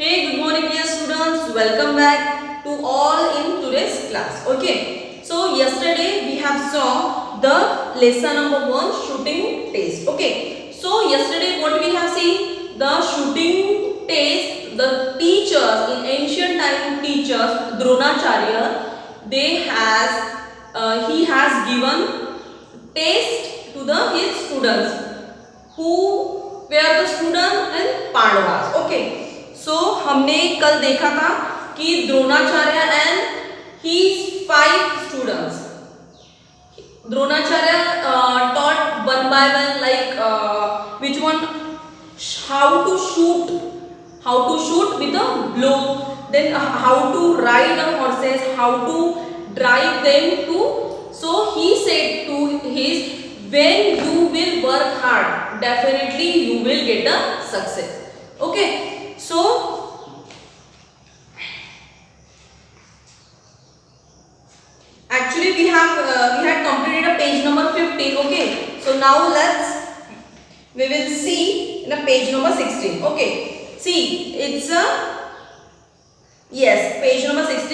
Hey, good morning, dear students. Welcome back to all in today's class. Okay. So yesterday we have saw the lesson number 1 shooting test. Okay. So yesterday what we have seen, the shooting test. The teachers in ancient time, teachers Dronacharya, he has given test to the his students who were the students in Pandavas. Okay. सो हमने कल देखा था कि Dronacharya and his 5 students, Dronacharya taught one by one, like which one, how to shoot with a blow, then how to ride on horses, how to drive them to. So he said to his, when you will work hard, definitely you will get a success. Okay. So actually we had completed a page number 15. Okay, so now we will see in a page number 16. Okay, see, it's a page number 16.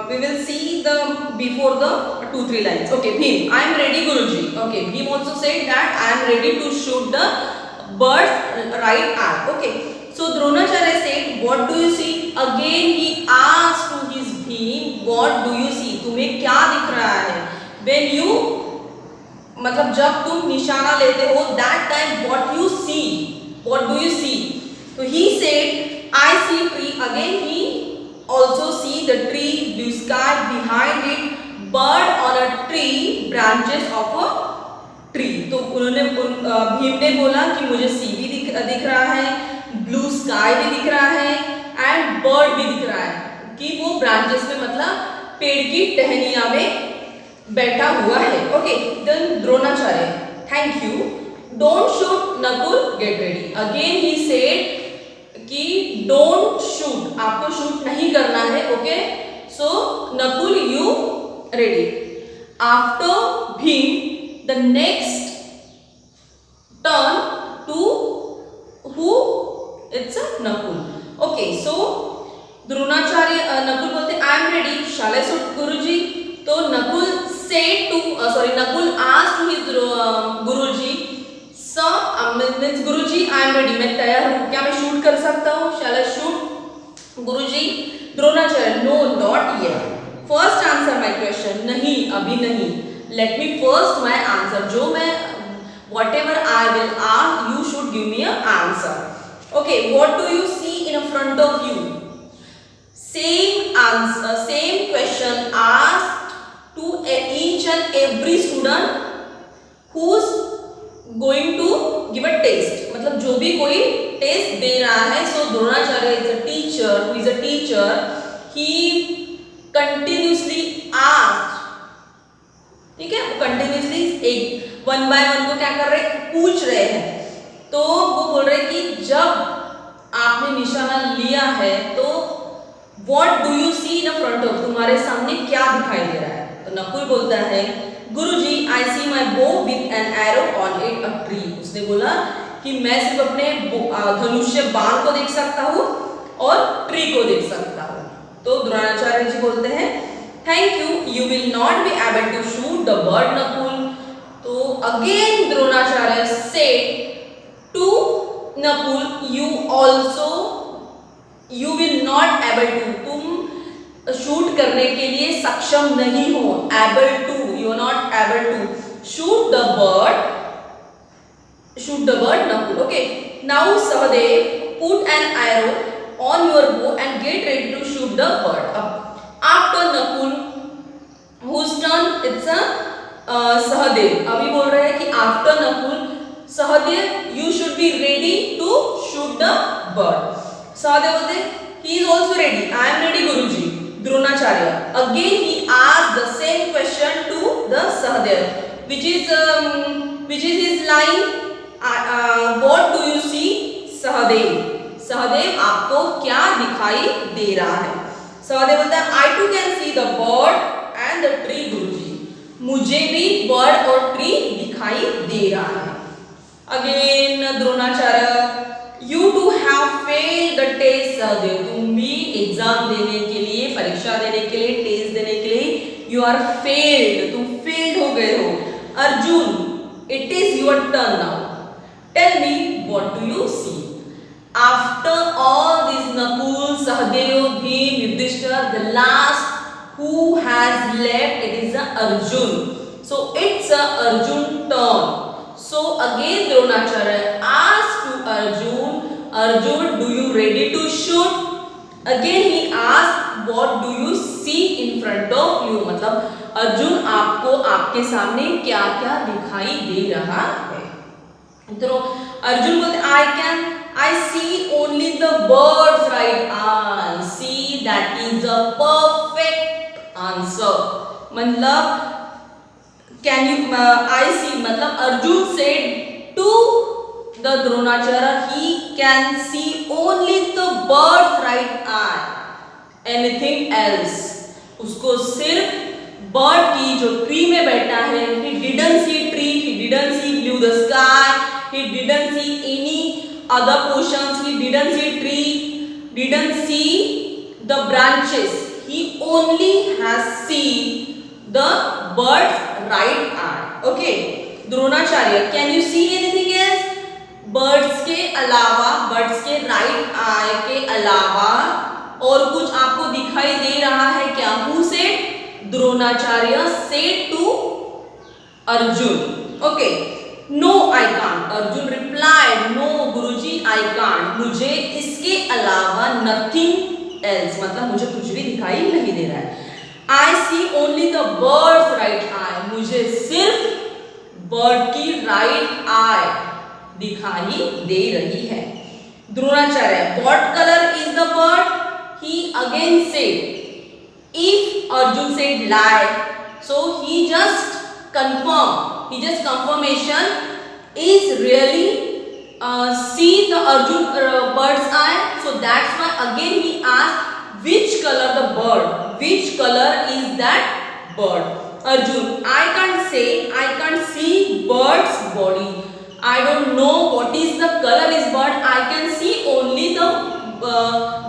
We will see the before the 2-3 lines. Okay, Bhim, I am ready, Guruji. Okay, Bhim also said that I am ready to shoot the bird's right arm. Okay, so Dronacharya said, what do you see? Again he asked to his Bhim, what do you see? तुम्हें क्या दिख रहा है? When you, मतलब जब तुम निशाना लेते हो, that time what you see? What do you see? So he said, I see tree. Again he also see the tree, blue sky, behind it bird on a tree, branches of a tree. तो उन्होंने भीम ने बोला कि मुझे सी भी दिख रहा है, ब्लू स्काई भी दिख रहा है एंड बर्ड भी दिख रहा है कि वो ब्रांचेस में, मतलब पेड़ की टहनियां में बैठा हुआ है. Okay, then Dronacharya, thank you, don't shoot Nakul, get ready. Again he said कि डोंट शूट, आपको शूट नहीं करना है. Okay, so Nakul you ready. After Bhim, the next turn to who? It's a Nakul. Okay, so Dronacharya, Nakul बोलते I am ready, shall I shoot Guruji? तो Nakul said to Nakul asked to his Guruji, sir, means Guruji, I am ready, मैं तैयार हूँ, क्या मैं shoot कर सकता हूँ? Shall I shoot Guruji? Dronacharya, no, not yet. First answer my question. नहीं, अभी नहीं. Let me first my answer. जो मैं whatever I will ask, you should give me an answer. Okay, what do you see in front of you? Same answer, same question asked to each and every student who's going to give a test. मतलब जो भी कोई test दे रहा है. So Dronacharya is a teacher, who is a teacher. He continuously asked. ठीक है, वो continuously एक वन बाय वन को क्या कर रहे हैं, पूछ रहे हैं. तो वो बोल रहे हैं कि जब आपने निशाना लिया है तो what do you see in front of, तुम्हारे सामने क्या दिखाई दे रहा है. तो नकुल बोलता है, गुरुजी आई सी माई बो with an arrow on it a tree. उसने बोला कि मैं सिर्फ अपने धनुष्य बाण को देख सकता हूँ और ट्री को देख सकता हूँ. तो द्रोणाचार्य जी बोलते हैं, Thank you. You will not be able to shoot the bird, Nakul. तो again Dronacharya said to Nakul, you will not able to. तुम शूट करने के लिए सक्षम नहीं हो. Able to, you are not able to shoot the bird. Shoot the bird, Nakul. Okay. Now Sahadev, put an arrow on your bow and get ready to shoot the bird. After Nakul, whose turn? It's a Sahadev. अभी बोल रहे हैं कि after Nakul, Sahadev, you should be ready to shoot the bird. Sahadev बोलते, he is also ready. I am ready, Guruji. Dronacharya. Again he asked the same question to the Sahadev, which is his line. What do you see, Sahadev? Sahadev, आपको क्या दिखाई दे रहा है? Sahadev बोलता है, I too can see the bird and the tree, Guruji. मुझे भी bird और tree दिखाई दे रहा है. Again Dronacharya, You too have failed the test, Sahadev. तुम भी एग्जाम देने के लिए, परीक्षा देने के लिए, टेस्ट देने के लिए you are failed. तुम failed हो गए हो. Arjun, it is your turn now. Tell me, what do you see? After all these Nakul, Sahadev, Bhim, Yudhishthira, the last who has left, it is Arjun. So it's Arjun turn. So again Dronacharya asked to Arjun, Arjun, do you ready to shoot? Again he asked, what do you see in front of you? मतलब अर्जुन आपको आपके सामने क्या क्या दिखाई दे रहा है? तो अर्जुन बोलते I see only the bird's right eye. See, that is a perfect answer. मतलब can you I see मतलब Arjun said to the Dronacharya he can see only the bird's right eye. Anything else? उसको सिर्फ bird की जो tree में बैठा है, he didn't see tree, he didn't see blue the sky, he didn't see any other portions, he didn't see tree, didn't see the branches. He only has seen the bird's right eye. Okay, Dronacharya, can you see anything else? Birds के अलावा, birds के right eye के अलावा और कुछ आपको दिखाई दे रहा है क्या? Who said? Dronacharya said to Arjun. Okay, no I can't. Arjun replied, no Guruji I can't. मुझे इसके अलावा nothing else, मतलब मुझे कुछ भी दिखाई नहीं दे रहा है. I see only the bird's right eye. मुझे सिर्फ bird की right eye दिखाई दे रही है. Dronacharya, what color is the bird? He again said. If Arjun said lie, so he just confirm. He just confirmation is really see the Arjun bird's eye. So that's why again he asked which color the bird. Which color is that bird? Arjun, I can't say. I can't see bird's body. I don't know what is the color is bird. I can see only the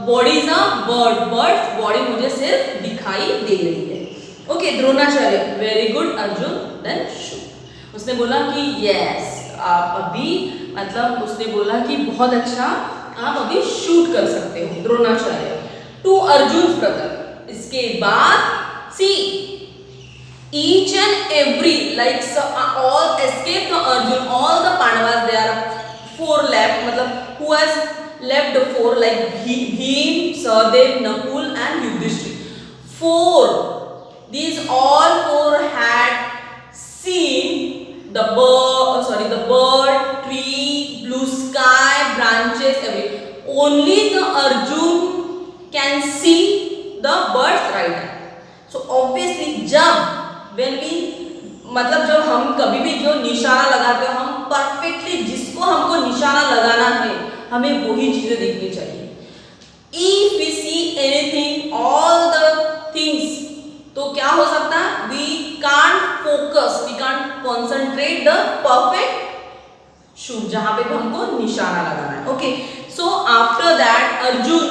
body is a bird. Bird's body मुझे सिर्फ दिखाई दे रही है. Okay, Dronacharya, very good Arjun. Then shoot. उसने बोला कि yes, आप अभी मतलब उसने बोला कि बहुत अच्छा, आप अभी शूट कर सकते हो. Dronacharya to Arjun's brother. इसके बाद see each and every like all escape the Arjun, all the Pandavas, there are 4 left. मतलब who has left the 4 like Bhim, Sahadev, Nakul and Yudhishthira. 4. These all 4 had seen the bird, tree, blue sky, branches, everything. Only the Arjun can see the bird's right eye. So obviously जब हम कभी भी जो निशाना लगाते हैं, हम perfectly जिसको हमको निशाना लगाना है हमें वही चीजें देखनी चाहिए. If we see anything, all the things, तो क्या हो सकता है? We can't focus, we can't concentrate the perfect shoot जहाँ पे भी हमको निशाना लगाना है. Okay, so after that Arjun,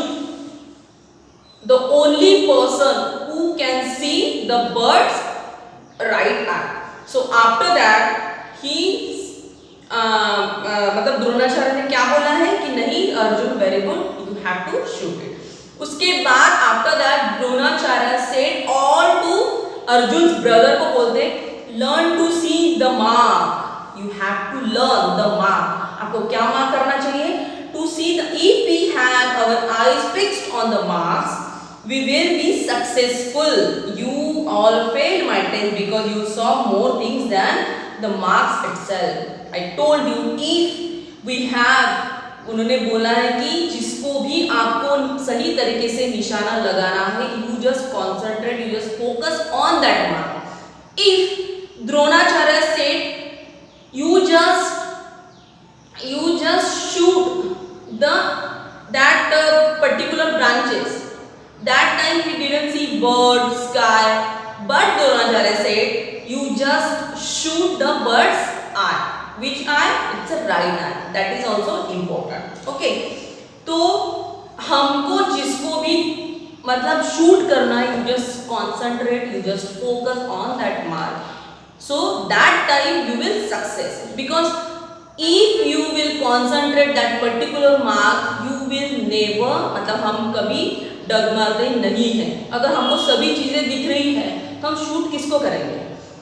the only person who can see the bird's right eye. So after that he मतलब द्रोणाचार्य ने क्या बोला है कि नहीं Arjun very good, you have to shoot it. उसके बाद after that Dronacharya said all to Arjun's brother को बोलते learn to see the mark. You have to learn the mark. आपको क्या मार्क करना चाहिए? To see the if we have our eyes fixed on the marks we will be successful. You all failed my test because you saw more things than the marks itself. I told you if we have, उन्होंने बोला है कि जिसको भी आपको सही तरीके से निशाना लगाना है, you just concentrate, you just focus on that mark. If Dronacharya said you just shoot that particular branches, that time he didn't see bird, sky, but Dronacharya said you just shoot the bird's eye. which eye? It's a right eye. That is also important. Okay. तो हमको जिसको भी मतलब shoot करना है, you just concentrate, you just focus on that mark. So that time you will success, because if you will concentrate that particular mark, you will never, मतलब हम कभी डगमगते नहीं हैं. अगर हमको सभी चीजें दिख रही है तो हम शूट किसको करेंगे?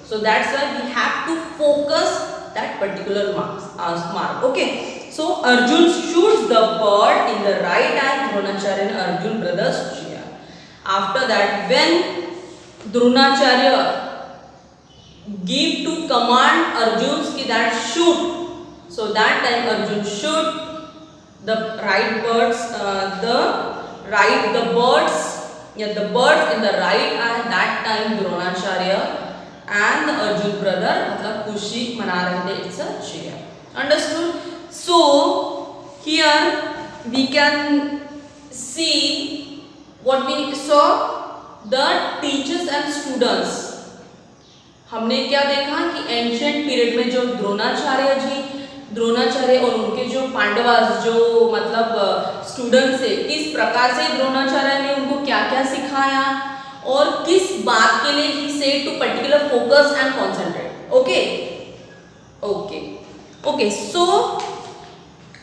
So that's why we have to focus that particular mark. Okay. So Arjun shoots the bird in the right eye. Dronacharya and Arjun brothers cheer. After that, when Dronacharya give to command Arjun ki that shoot, so that time Arjun shoot the right birds, the birds in the right eye. That time Dronacharya and the Arjun brother मतलब खुशी मना रहे थे. It's a cheer. Understood? So here we can see what we saw, the teachers and students. हमने क्या देखा कि ancient period में जो द्रोणाचार्य और उनके जो पांडवास जो मतलब स्टूडेंट्स थे, किस प्रकार से द्रोणाचार्य ने उनको क्या क्या सिखाया और किस बात के लिए he said to particular focus and concentrate. Okay. So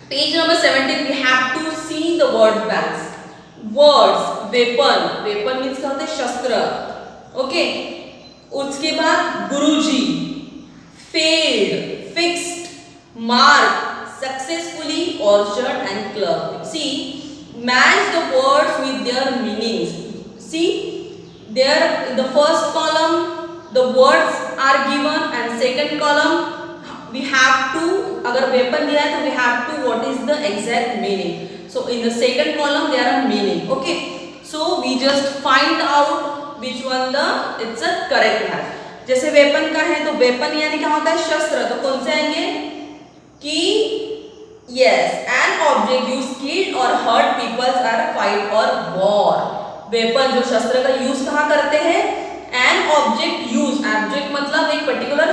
page number 17 we have to see the word banks. Words, weapon means क्या होता है? शस्त्र. ओके. उसके बाद गुरुजी, failed, fixed, mark, successfully, orchard and club. See, match the words with their meanings. See, there in the first column the words are given and second column we have to, अगर weapon दिया है तो we have to what is the exact meaning. So in the second column there are meaning. Okay. So we just find out which one the it's a correct match. जैसे weapon का है तो weapon यानी क्या होता है? शस्त्र. तो कौन से आएंगे? कि yes, an object used kill or hurt people are fight or war. Weapon जो शस्त्र का यूज कहाँ करते हैं? An object use. ऑब्जेक्ट मतलब एक पर्टिकुलर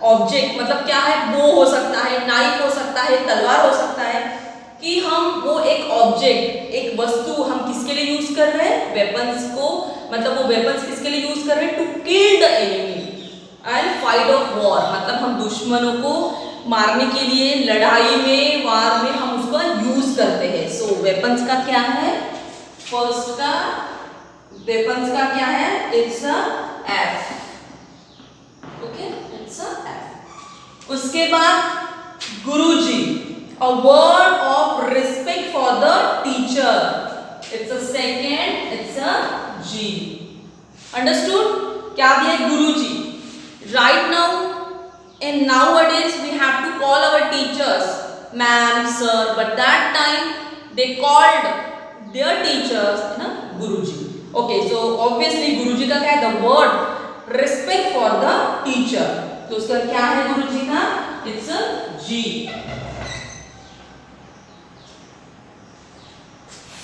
ऑब्जेक्ट, मतलब क्या है? बो हो सकता है, नाइफ हो सकता है, तलवार हो सकता है. कि हम वो एक ऑब्जेक्ट, एक वस्तु हम किसके लिए यूज कर रहे हैं? वेपन्स को, मतलब वो वेपन्स किसके लिए यूज कर रहे हैं? To kill the enemy and fight of war. मतलब हम दुश्मनों को मारने के लिए लड़ाई में, वार में हम उसका यूज करते हैं. सो वेपन्स का क्या है? फर्स्ट का वेपन्स का क्या है? It's a F. Okay, it's a F. उसके बाद guruji, a word of respect for the teacher. It's a second, it's a G. Understood? क्या दिया? Guruji. Right now in nowadays we have to call our teachers ma'am, sir, but that time they called their teachers guruji. Okay, so obviously guruji का क्या है? The word respect for the teacher. तो उसका क्या है गुरुजी का? It's a G.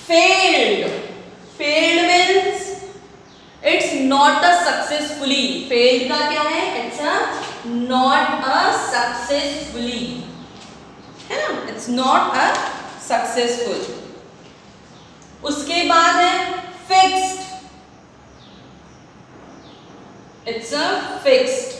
Failed means it's not a successfully. Failed का क्या है? It's a not a successfully, है ना? It's not a successful. उसके बाद है fixed. It's a fixed.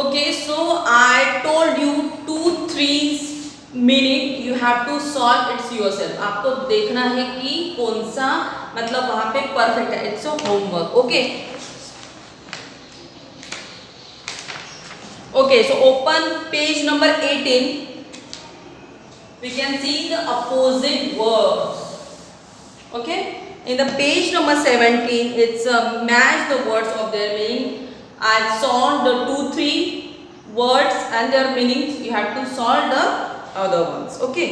Okay, so I told you 2-3 minute you have to solve it yourself. आपको देखना है कि कौन सा मतलब वहां पे परफेक्ट है. It's a homework. Okay, so open page number 18. We can see the opposite words. Okay, in the page number 17 it's match the words of their meaning. I solved the 2-3 words and their meanings. You have to solve the other ones. Okay,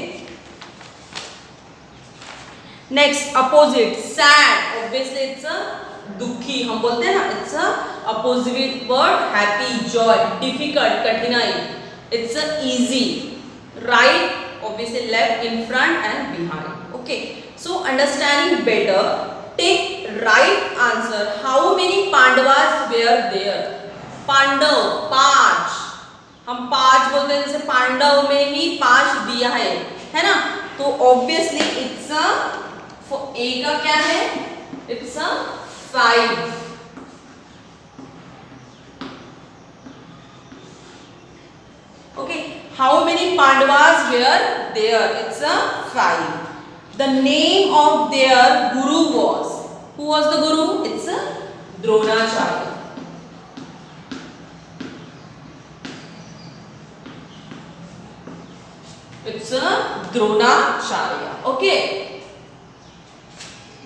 next opposite. Sad, obviously it's a दुखी हम बोलते हैं ना. It's a opposite word. Happy, joy. Difficult, कठिनाई. It's a easy. Right, obviously left, in front and behind. Okay, so understanding better, take right answer. How many Pandavas were there? Pandav 5, हम 5 बोलते हैं, जैसे पांडव में ही 5 दिया है ना, तो ऑब्वियसली इट्स अ, ए का क्या है, it's a 5. Okay, how many Pandavas were there? It's a 5. The name of their guru was, who was the guru? It's a Dronacharya. It's a Dronacharya. Okay,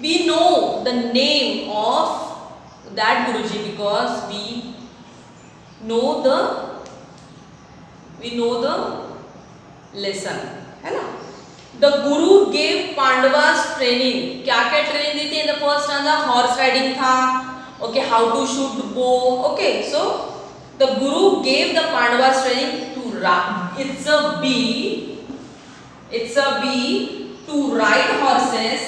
we know the name of that Guruji because we know the lesson, है ना. The Guru gave Pandavas training. क्या क्या training दी थी? In the first stanza horse riding था. Okay, how to shoot bow. Okay, so the Guru gave the Pandavas training to ride. It's a B. To ride horses.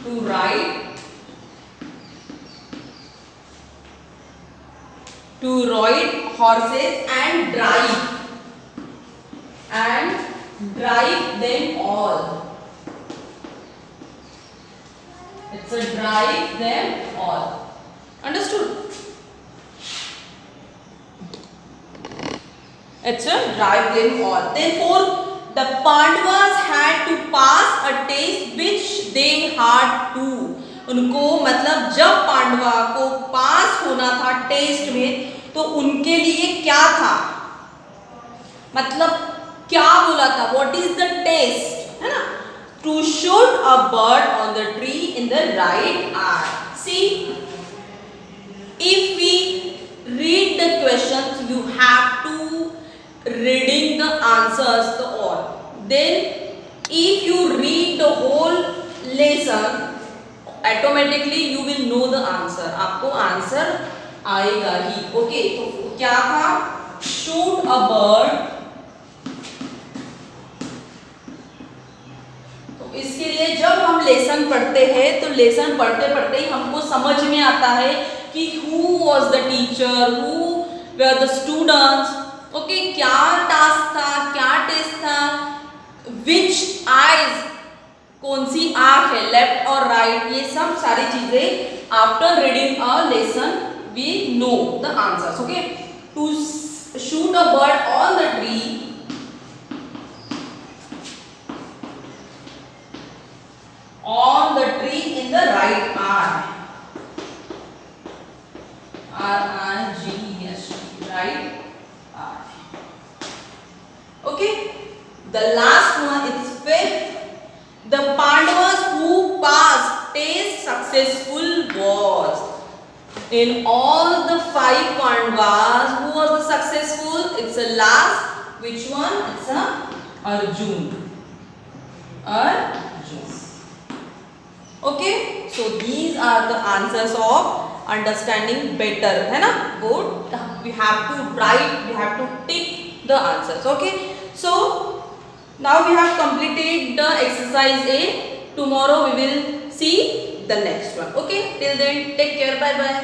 To ride horses and drive them all. It's a drive them all. Understood? It's a drive them all. Therefore, the Pandavas had to pass a test which they had to. उनको मतलब जब पांडवा को पास होना था test में, तो उनके लिए क्या था, मतलब क्या बोला था, व्हाट इज द टेस्ट, है ना. To shoot a bird on the tree in the right eye. See, if we read the questions you have to reading the answers the all. Then if you read the whole lesson, automatically you will know the answer. आपको answer आएगा ही. Okay, तो क्या था, shoot a bird. तो इसके लिए जब हम लेसन पढ़ते हैं, तो लेसन पढ़ते पढ़ते ही हमको समझ में आता है कि who was the teacher, who were the students. Okay, क्या टास्क था, क्या टेस्ट था, विच आईज, कौन सी आंख है, लेफ्ट और राइट, ये सब सारी चीजें after reading a lesson we know the answers. Okay, to shoot a bird on the tree, in the right eye, R-I-G-H, right eye. Okay, the last one is fifth. The Pandavas who passed test successful was, in all the 5 Pandavas, who was the successful? It's the last. Which one? It's a Arjun. Okay, so these are the answers of understanding better, है ना. Good. We have to write, we have to tick the answers. Okay, so now we have completed the exercise A. Tomorrow we will see the next one. Okay, till then take care, bye bye.